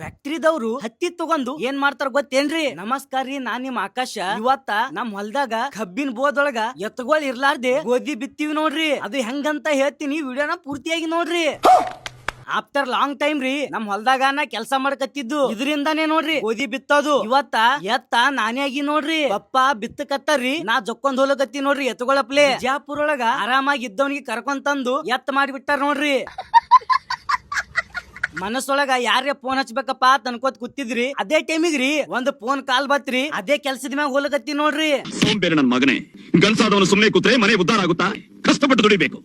ಫ್ಯಾಕ್ಟ್ರಿದವ್ರು ಹತ್ತಿ ತಗೊಂಡು ಏನ್ ಮಾಡ್ತಾರ ಗೊತ್ತೇನ್ರಿ? ನಮಸ್ಕಾರ ರೀ, ನಾನ್ ನಿಮ್ ಆಕಾಶ. ಇವತ್ತ ನಮ್ ಹೊಲ್ದಾಗ ಕಬ್ಬಿನ ಬೋದೊಳಗ ಎತ್ತುಗಳು ಇರ್ಲಾರ್ದೆ ಗೋಧಿ ಬಿತ್ತೀವಿ ನೋಡ್ರಿ. ಅದು ಹೆಂಗಂತ ಹೇಳ್ತೀನಿ, ವಿಡಿಯೋನ ಪೂರ್ತಿಯಾಗಿ ನೋಡ್ರಿ. ಆಫ್ಟರ್ ಲಾಂಗ್ ಟೈಮ್ ರೀ, ನಮ್ ಹೊಲ್ದಾಗ ನಾ ಕೆಲ್ಸ ಮಾಡ್ಕತ್ತಿದ್ದು ಇದರಿಂದಾನೇ ನೋಡ್ರಿ ಗೋಧಿ ಬಿತ್ತೋದು. ಇವತ್ತ ಎತ್ತ ನಾನೇ ಆಗಿ ನೋಡ್ರಿ. ಪಪ್ಪ ಬಿತ್ತಕತ್ತಾರ್ರಿ, ನಾ ಜೊಕ್ಕೊಂಡ್ ಹೋಲಕತ್ತಿ ನೋಡ್ರಿ ಎತ್ತುಗಳಪ್ಲೆ. ಬಿಜಾಪುರ ಒಳಗ ಆರಾಮಾಗಿ ಇದ್ದವನಿಗೆ ಕರ್ಕೊಂಡ್ ತಂದು ಎತ್ತ ಮಾಡಿಬಿಟ್ಟಾರ ನೋಡ್ರಿ. ಮನಸ್ಸೊಳಗ ಯಾರೇ ಫೋನ್ ಹಚ್ಬೇಕಪ್ಪ ಅನ್ಕೋತ್ ಕೂತಿದ್ರಿ, ಅದೇ ಟೈಮಿಗ್ರಿ ಒಂದ್ ಫೋನ್ ಕಾಲ್ ಬತ್ರಿ. ಅದೇ ಕೆಲ್ಸದ ಮ್ಯಾಗ ಹೋಲಕತ್ತಿ ನೋಡ್ರಿ. ಸೋಂಬೇರಿ ನನ್ ಮಗನೇ, ಗಂಡಸಾದವನು ಸುಮ್ನೆ ಕೂತ್ರೆ ಮನೆ ಉದ್ದಾರ ಆಗುತ್ತಾ? ಕಷ್ಟಪಟ್ಟು ದುಡಿಬೇಕು.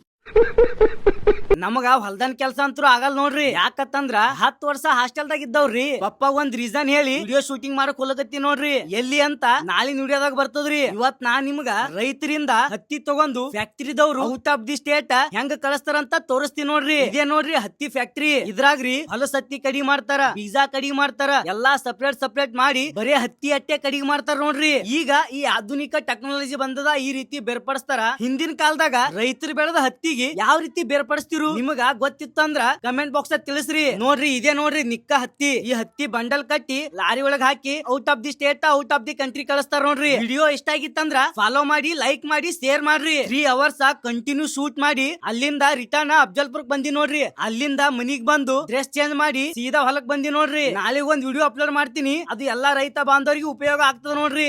ನಮಗ ಹೊಲ್ದನ್ ಕೆಲ್ಸ ಅಂತೂ ಆಗಲ್ ನೋಡ್ರಿ. ಯಾಕತ್ತಂದ್ರ 10 ವರ್ಷ ಹಾಸ್ಟೆಲ್ದಾಗ ಇದ್ದವ್ರಿ. ಪಪ್ಪ ಒಂದ್ ರೀಸನ್ ಹೇಳಿ ವಿಡಿಯೋ ಶೂಟಿಂಗ್ ಮಾಡಕ್ ಹೋಲಕತ್ತಿ ನೋಡ್ರಿ. ಎಲ್ಲಿ ಅಂತ ನಾಳಿನ ವಿಡಿಯೋದಾಗ ಬರ್ತದ್ರಿ. ಇವತ್ ನಾ ನಿಮ್ಗ ರೈತರಿಂದ ಹತ್ತಿ ತಗೊಂಡು ಫ್ಯಾಕ್ಟ್ರಿದವ್ರು ಔಟ್ ಆಫ್ ದಿ ಸ್ಟೇಟ್ ಹೆಂಗ್ ಕಳಿಸ್ತಾರಂತ ತೋರಿಸ್ತೀನಿ ನೋಡ್ರಿ. ಇದೇ ನೋಡ್ರಿ ಹತ್ತಿ ಫ್ಯಾಕ್ಟ್ರಿ. ಇದ್ರಾಗ್ರಿ ಹೊಲಸ ಹತ್ತಿ ಕಡಿಗೆ ಮಾಡ್ತಾರ, ಬೀಜಾ ಕಡಿಗೆ ಮಾಡ್ತಾರ, ಎಲ್ಲಾ ಸಪ್ರೇಟ್ ಮಾಡಿ ಬರೀ ಹತ್ತಿ ಅಟ್ಟೆ ಕಡಿಗೆ ಮಾಡ್ತಾರ ನೋಡ್ರಿ. ಈಗ ಈ ಆಧುನಿಕ ಟೆಕ್ನಾಲಜಿ ಬಂದದ, ಈ ರೀತಿ ಬೇರ್ಪಡಿಸ್ತಾರ. ಹಿಂದಿನ ಕಾಲದಾಗ ರೈತರು ಬೆಳೆದ ಹತ್ತಿಗೆ ಯಾವ ರೀತಿ ಬೇರ್ಪಡಿಸ್ತಿರು ನಿಮಗ ಗೊತ್ತಿತ್ತಂದ್ರ ಕಮೆಂಟ್ ಬಾಕ್ಸ್ ತಿಳಿಸ್ರಿ. ನೋಡ್ರಿ ಇದೇ ನೋಡ್ರಿ ನಿಕ್ಕ ಹತ್ತಿ. ಈ ಹತ್ತಿ ಬಂಡಲ್ ಕಟ್ಟಿ ಲಾರಿ ಒಳಗ್ ಹಾಕಿ out of the state, out of the country ಕಳಿಸ್ತಾರ ನೋಡ್ರಿ. ವಿಡಿಯೋ ಇಷ್ಟ ಆಗಿತ್ತಂದ್ರ ಫಾಲೋ ಮಾಡಿ, ಲೈಕ್ ಮಾಡಿ, ಶೇರ್ ಮಾಡ್ರಿ. 3 hours ಕಂಟಿನ್ಯೂ ಶೂಟ್ ಮಾಡಿ ಅಲ್ಲಿಂದ ರಿಟರ್ನ್ ಅಫ್ಜಲ್ಪುರ್ ಬಂದಿ ನೋಡ್ರಿ. ಅಲ್ಲಿಂದ ಮನಿಗ್ ಬಂದು ಡ್ರೆಸ್ ಚೇಂಜ್ ಮಾಡಿ ಸೀದಾ ಹೊಲಕ್ ಬಂದಿ ನೋಡ್ರಿ. ನಾಳೆ ಒಂದ್ ವಿಡಿಯೋ ಅಪ್ಲೋಡ್ ಮಾಡ್ತೀನಿ, ಅದು ಎಲ್ಲಾ ರೈತ ಬಾಂಧವರಿಗೆ ಉಪಯೋಗ ಆಗ್ತದ ನೋಡ್ರಿ.